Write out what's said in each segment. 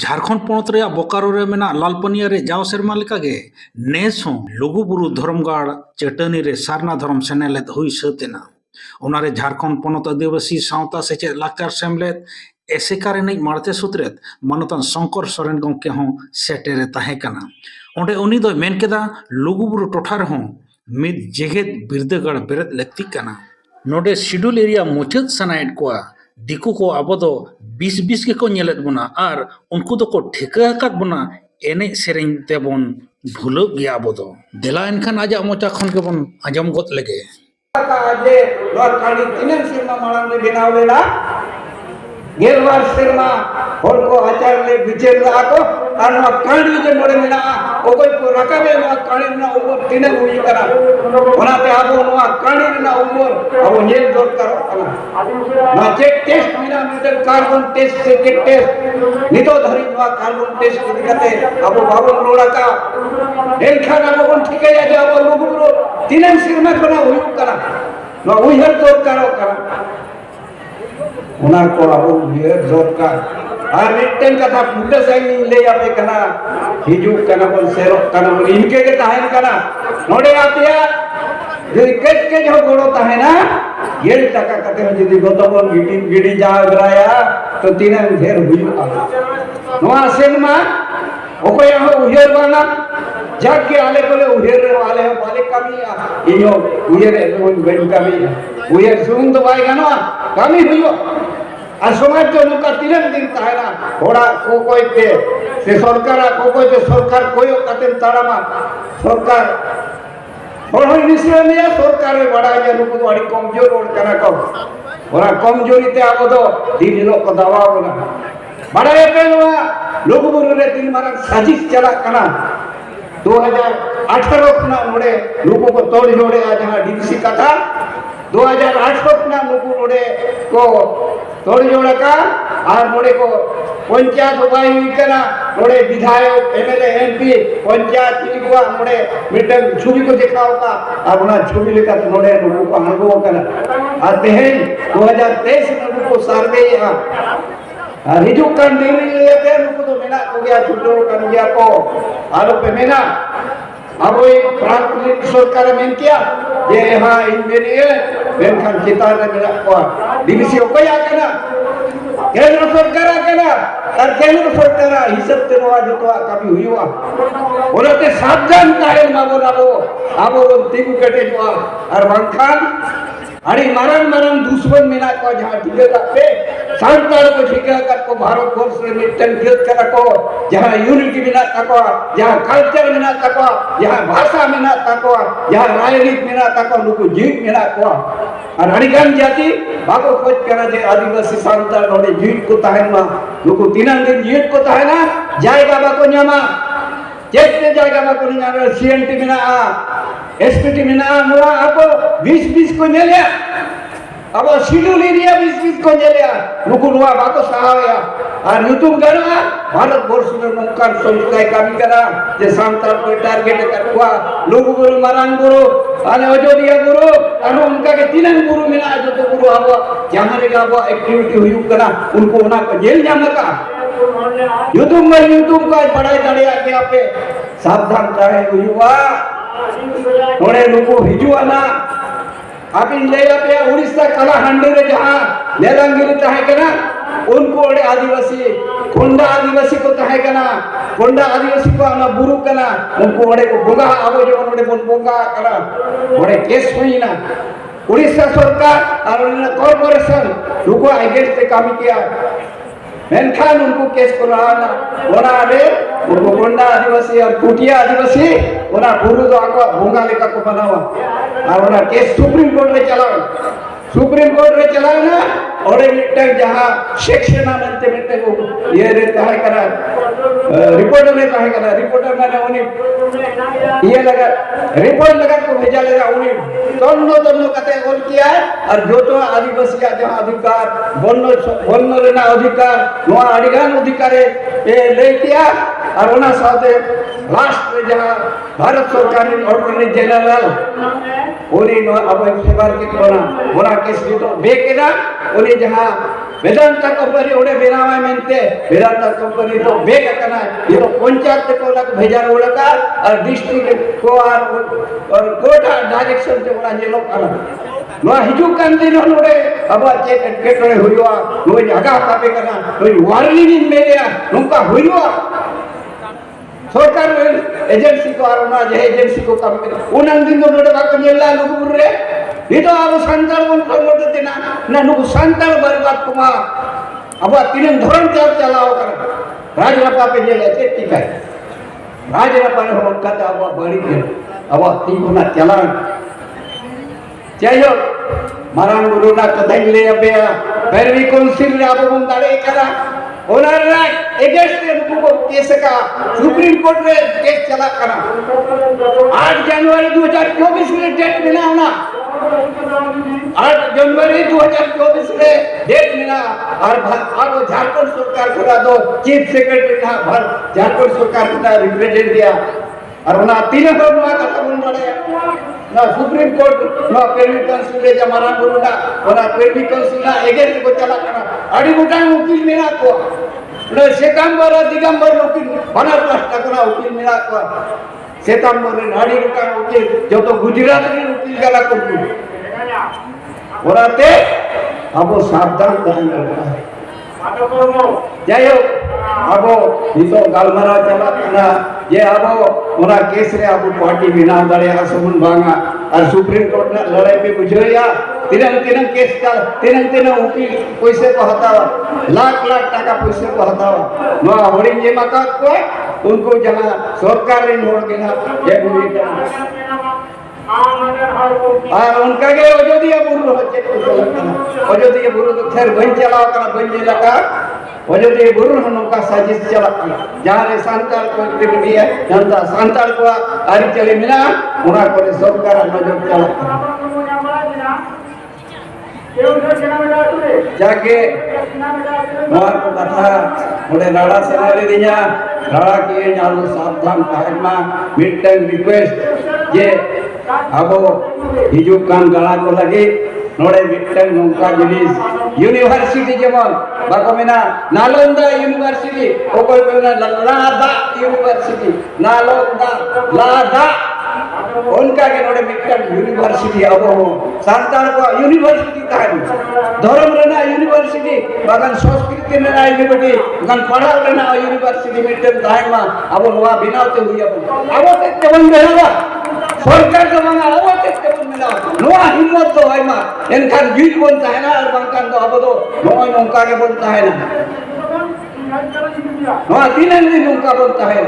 झारखंड पनत रे बोकारो रे मेना लालपनिया रे जाव सेरमा लेका गे नेस हों लुगुबुरु धर्मगाड़ चटनी रे सारना धर्म सेनेलेद हुई सतेना ओनारे झारखंड पनत आदिवासी सावता सेचे लाचार सेमलेद एसेकार एनेज मारते सुतरेत मानतन शंकर सोरेन गंके हों सेटेरे ताहें कना ओंडे उनी दो मेन केदा लुगुबुरु टोठा रे हों मिद जेगेद बिरदगाड़ बेरेद लक्ति कना नोडे शिड्यूल एरिया मुचाद सनायत कोआ दिकु को अब दो 20-20 के को नेलेद बना और उनको तो को ठेका काट बना एने सेरेन तेबन भूलो गया अब दो दिला इनखान आजा मोचा खन के बन आजम गोत लगे आजे लोर काली तीन सिरमा मालांग में बनाव लेला गेलवार सिरमा होल को आचार ले बिचेल आको और नो कांडी जे मोड़े मिना ओगोय को रकाबे नो कांडी ना ऊपर तीन हुई करा ओनाते आबो नो कांडी ना ऊपर अब नेल जोर करो ना चेक टेस्ट मिना मीटर कार्बन टेस्ट सेकेंड टेस्ट नितो धरी नो कार्बन टेस्ट दिखाते अब बाबन रोड़ा का देखा ना बन ठीक है जा अब लोग तीन सिरमा कोना हुई करा नो उहर जोर करो उना को अब उहर जोर का और मिटन कथा पुटे साइन ले जाते कना हिजू कना बन सेरो कना इनके के ताहन कना नोडे आतिया जे केट के जो गोड़ो ताहेना ये टाका कते जदी गोतबन गिडी जा गराया तो तीन ढेर हुई नोआ सेनमा ओको यहाँ उहेर वाला जग के आले कोले उहेर वाले कमी इयो उहेर एवन गन कमी उहेर सुन तो बाय गानो कमी हुई আর সমাজ তো নুকা তিন দিন তাহেনা ওড়া কো কইতে সে সরকার কো কইতে সরকার কইও কাতেন তাড়ামা সরকার ওড় নিসে নিয়া সরকারে বড়া যে নুকু তো আড়ি কমজোর ওড় কানা কম ওরা কমজোরিতে আবদ দিন লোক দাওয়াও না বড়া পেলवा লোক বুরুরে তিন মারা সাজিশ চালা কানা 2018 अपना नोड़े लोगों को तोड़ जोड़े आज जहाँ डीसी का था 2008 अपना लोगों नोड़े को तोड़ जोड़ा का और नोड़े को पंचायत उपाय हुई करना नोड़े विधायक एमएलए एमपी पंचायत चिलिकुआ नोड़े मीटर छुबी को देखा होगा अब ना छुबी लेकर नोड़े लोगों को अनुभव करना और बहन 2023 में लोगों को सर्वे हिजू kan diri लेते नुकु तो मेना को गया छुटो kan गया को आलो पे मेना अब ये प्रांतीय सरकार में क्या ये यहाँ इंजीनियर बेनखान चिता ने मेना को डीबीसी को या करना केंद्र सरकार करना और केंद्र सरकार हिसाब ते नो आज तो कभी हुई हुआ बोलते सावधान काहे मागो नाबो आबो तीन कटे जो और वंखान अरे मरण दुश्मन मिला को जहाँ ठिकेगा पे सांतार को ठिकेगा को भारत वर्ष में मिट्टन गिरत करा को जहाँ यूनिटी मिला तको जहाँ कल्चर मिला तको जहाँ भाषा मिला तको जहाँ राजनीति मिला तको लोग जीव मिला को और अनेकान जाति बाको खोज करा जे आदिवासी सांतार नोडे जीव को ताहेना लोग तीन दिन जीव को ताहेना जाएगा बाको न्यामा चेकते जाएगा बाको न्यामा सीएनटी मिला एसपीटी मिना नोरा अब 20-20 को नेले अब शिड्यूल एरिया 20-20 को नेले नुकु नोआ बाको सहाया और यूट्यूब गरा भारत वर्ष में मुकार संस्था कमी करा जे सांतार को टारगेट करवा लोग गुरु मरान गुरु आने अयोध्या गुरु और उनका के तीन गुरु मिला जो तो गुरु अब जहां रे अब एक्टिविटी हुई करा उनको होना को जेल जाना का यूट्यूब का बड़ा दड़िया के आपे सावधान रहे हुआ नोड़े लोगों हिजुआना आप इन ले पे उड़ीसा कलाहांडी रे जहाँ लेलांगिरी तहे कना उनको ओडे आदिवासी कोंडा आदिवासी को तहे कना कोंडा आदिवासी को आना बुरु कना उनको ओडे को बोगा आबो जो ओडे बोगा कना ओडे केस हुई ना उड़ीसा सरकार और कॉर्पोरेशन लोगों अगेंस्ट काम किया मेनखान उनको केस को रहा ना ओना आडे उनको कोंडा आदिवासी और कुटिया आदिवासी ओना बुरु तो आको भोंगा लेका को बनावा और ओना केस सुप्रीम कोर्ट रे चलाओ ना और मिट्टन जहां सेक्शन आनंते मिट्टन को ये रहता है करा रिपोर्टर रहता है करा रिपोर्टर मैंने उन्हें ये लगा रिपोर्ट लगा को भेजा लगा उन्हें दोनों कते बोल किया है और जो तो आदिवासी का जहां अधिकार वर्ण लेना अधिकार नोआ अधिकार अधिकारे ये ले किया और ओना साथे लास्ट में जहां भारत सरकार ने अटॉर्नी जनरल उन्हें अब सेवार के कोना केस भी तो बेकेना उन्हें जहां वेदांता कंपनी ओडे बेनावा मेनते वेदांता कंपनी तो बेग करना ये तो पंचायत को लग भेजा रोड़ा और डिस्ट्रिक्ट को और कोटा डायरेक्शन से ओडा ये लोग करना नोआ हिजू कान दिन नोडे अब चेक केटरे हुआ नोई जगह कापे करना नोई वार्निंग इन मेरे नुका हुआ सरकार एजेंसी को आरोना जे एजेंसी को काम करे उनन दिन नोडे बाको नेला लुगुर रे itu abu santal pun kalau tidak na nunggu santal berbuat kuma abu tidak dorong jalan kan raja apa penjela tikai raja apa orang kata abu balik abu tinggal nak jalan jayok marang guru nak ketai le abe perwi konsil le abu mendare kara onar rak against the buku case ka supreme court में case चला करा 8 जनवरी 2024 में date मिला ना 8 जनवरी 2024 में date मिला और झारखंड सरकार को दो चीफ सेक्रेटरी का भर झारखंड सरकार को रिप्रेजेंट दिया और ना तीन का कथा बोल रहे ना सुप्रीम कोर्ट ना पेरवी काउंसिल ले जमाना गुरु ना और पेरवी काउंसिल ना एगेंस्ट को चला करा अड़ी गुटा वकील मेरा को ले सितंबर दिगंबर वकील बनार राष्ट्र का वकील मेरा को सितंबर में अड़ी गुटा वकील जो तो गुजरात में वकील गला को और आते अब सावधान रहना है जायो अब इतो गालमारा चला ना ये अब ओना केस रे अब पार्टी बिना दड़े असमुन बांगा और सुप्रीम कोर्ट ने लड़ाई पे बुझोया तीन केस चल तीन वकील पैसे को हटावा लाख टाका पैसे को हटावा नो होरिंग ये मका को उनको जहां सरकार ने नोट देना ये बुरी और उनका के अयोध्या बुरु होचे अयोध्या बुरु तो खैर बन चलाव करा बन लगा अयोध्या बुरु नौका साजिश चला जहां रे सांताल को एक्टिविटी है जनता सांताल को आरी चले मिला उना को सरकार नजर चला जाके नोआ को कथा मोडे नाड़ा सेनारे दिया नाड़ा के नालो सावधान ताहमा मिटन रिक्वेस्ट जे आबो हिजुक कान गला को लगे नोडे मिटन नौका जिनिस यूनिवर्सिटी जेमन बाको मेना नालंदा यूनिवर्सिटी ओकोय मेना लादा यूनिवर्सिटी नालंदा लादा उनका के नोडे मिटन यूनिवर्सिटी आबो सांताल को यूनिवर्सिटी ताहन धर्म रेना यूनिवर्सिटी बागन संस्कृति रेना यूनिवर्सिटी बागन पढ़ाव रेना यूनिवर्सिटी मिटन ताहमा आबो नोआ बिनाते हुई आबो ते बन गया सरकार तो मांगा आवते तेबन मिला नोआ हिम्मत तो है मा एनखान जीत बनता है ना और बांकान तो अब तो नोआ नौका के बनता है ना नोआ दिन नौका बनता है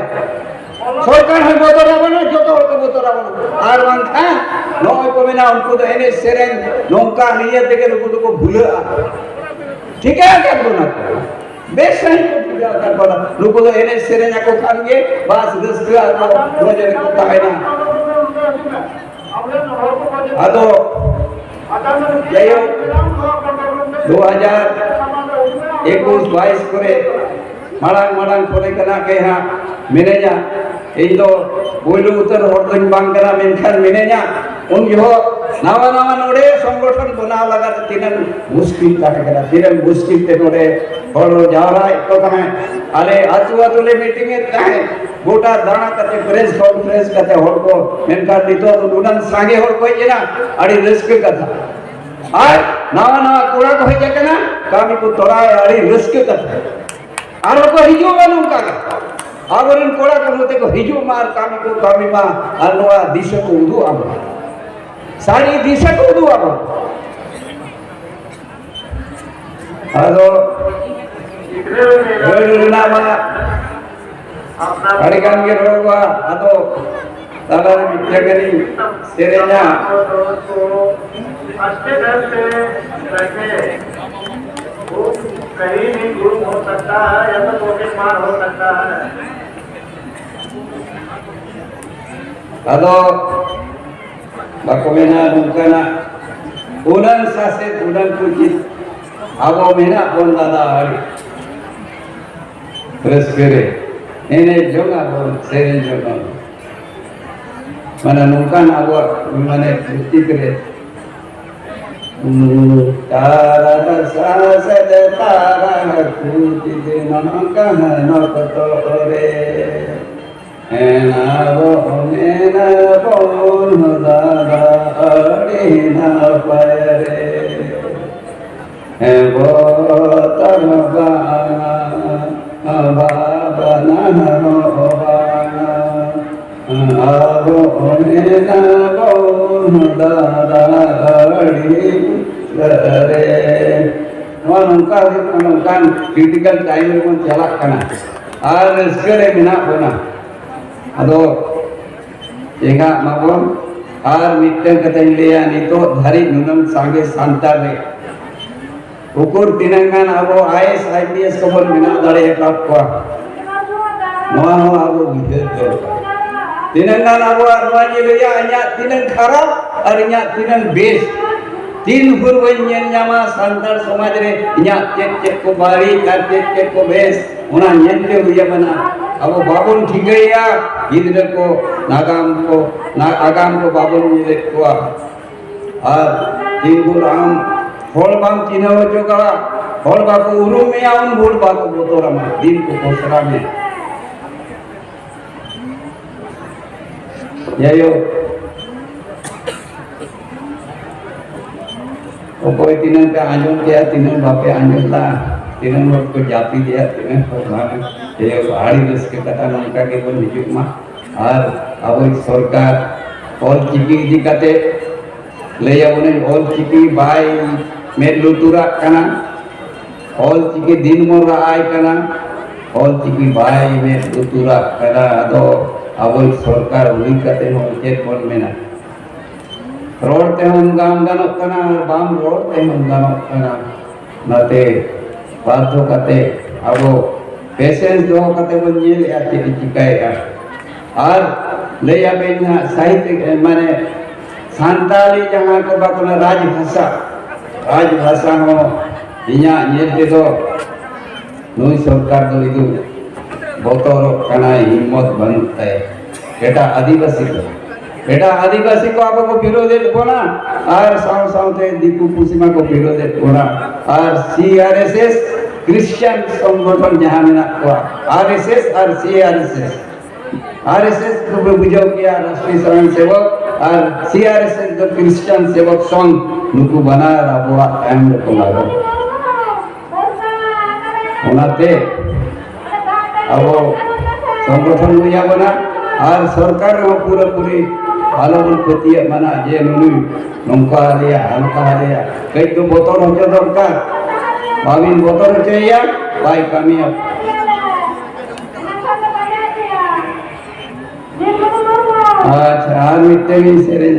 सरकार है बोतरा बना जो तो बोतरा बना और बांका नोआ को बिना उनको तो एने सेरेन नौका नियत देके लोगों को भूले ठीक है क्या बोलना बेस नहीं को पूजा कर बोला लोगों तो एने सेरेन को खाएंगे बस 10 को रोजे को है ना अदो जयो 2021-22 करे माड़ांग करे कना के हां मिनेजा इन दो बोलू उतर होरदन बांग करा मेनखान मिनेजा उन जो नावा नोडे संगठन बनाव लगा तीन मुश्किल ताके करा तीन मुश्किल ते नोडे और जावरा तो कमे आले आतु ले मीटिंग ए ताहे गोटा दाना कते प्रेस कॉन्फ्रेंस कते होर को मेनखान दितो तो दुनन सांगे होर कोई जेना अड़ी रिस्क कथा आज नावा कोड़ा को होय जकना कामी को तोराय अड़ी रिस्क कथा आरो को हिजो बनू का आवरन कोड़ा को मते को हिजो मार कामी मा अनवा दिशा को उदु आब सारी दिशा को उदु आब आरो नामा अड़िगान के रोवा अदो तालारे मित्रगरी सेरेना अच्छे घर से रखे वो कहीं भी गुम हो सकता है या तो पॉकेट मार हो सकता है अदो बाकोमेना दुकाना उनन सासे उनन कुछ आवो मेना बोल दादा हरी प्रेस करे एने जोगा बोल सेरेन जोगा माने नुकान आवो माने वृत्ति करे Tara sasad tara kuti dinam kahana patore enavo mena bon dada adina pare evo tarvana ababana novana avo mena bon dada nongkan critical time pun jalak kana ar sekere mina bona ado jenga mabon ar mitten kata leya nito dhari nunam sange santare ukur tinangan abo IAS IPS kobon mina dare kapwa noa abo bidhe tinangan abo arwaji leya anya tinang kharap arnya tinang bes तीन गुरुवन्यन न्यामा संतार समाज रे इन्या check को बारी कर check को base उना नियंत्रे हुए बना अब बाबुन ठिकैया गिदरे को आगाम को बाबुन मिले को और तीन गुरु आम फल बाम चिन्ह हो चुका फल बाको उरुम में आउन बोल बाको बोतोरा में दिन को कोसरा में यायो कोई तीनों का आंजों दिया तीनों बापे आंजों ला तीनों लोग को जाति दिया तीनों को भाग ये पहाड़ी देश के कथा नौका के बोल निजुक माँ और अब एक सरकार ऑल चिकी जी कते ले या उन्हें ऑल चिकी बाय में लुटुरा कना ऑल चिकी दिन मोरा आय कना ऑल चिकी बाय में लुटुरा कना तो अब एक सरकार उन्हीं कते हो चेक बोल में ना रोड ते हम गाम गानों कना बाम रोड ते हम गानों कना नाते बातों कते अब पेशेंस जो कते बंजी ले आती चिकाए और ले या बेना साहित्य माने सांताली जहाँ को बाकुना राजभाषा हो इन्या नियते तो नई सरकार तो इदु बोतोरो कना हिम्मत बनता है बेटा आदिवासी को आपको विरोध कोना और साउथे दीपू पुसीमा को विरोध कोना और CRSS क्रिश्चियन संगठन जहां में ना को RSS और RSS को बुझाओ किया राष्ट्रीय स्वयं सेवक और CRSS जो क्रिश्चियन सेवक संघ नुकु बना रबुआ टाइम को लागो उनाते अब संगठन हुआ बना और सरकार में पूरा पूरी आलमन पतिया मना जे नुनु नौका लिया हल्का लिया कई तो बोतल हो जाता उनका बाविन बोतल हो चाहिए बाई कमी अब अच्छा आज मिट्टे भी सेरे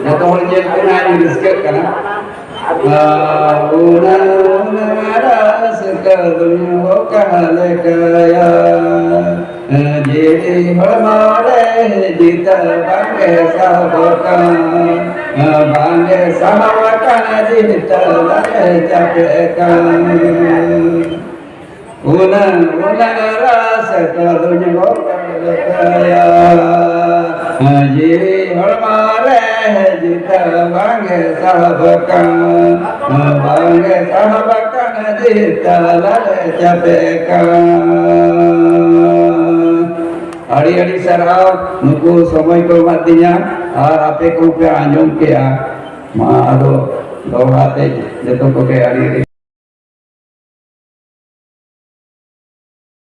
तो हो जेल पे ना रिस्क करना उना रास का दुनिया हो कहले कया जेरी हमारे जीता बांगे साहबका बांगे साहबका जीता लगे चपेका उना रास का दुनिया हो कहले कया जेरी हमारे जीता बांगे साहबका जीता लगे चपेका अड़ी अड़ी सराव नुकु समय को मतिया और आपे को पे आंजों के आ माँ आदो दोहाते जतो को के अड़ी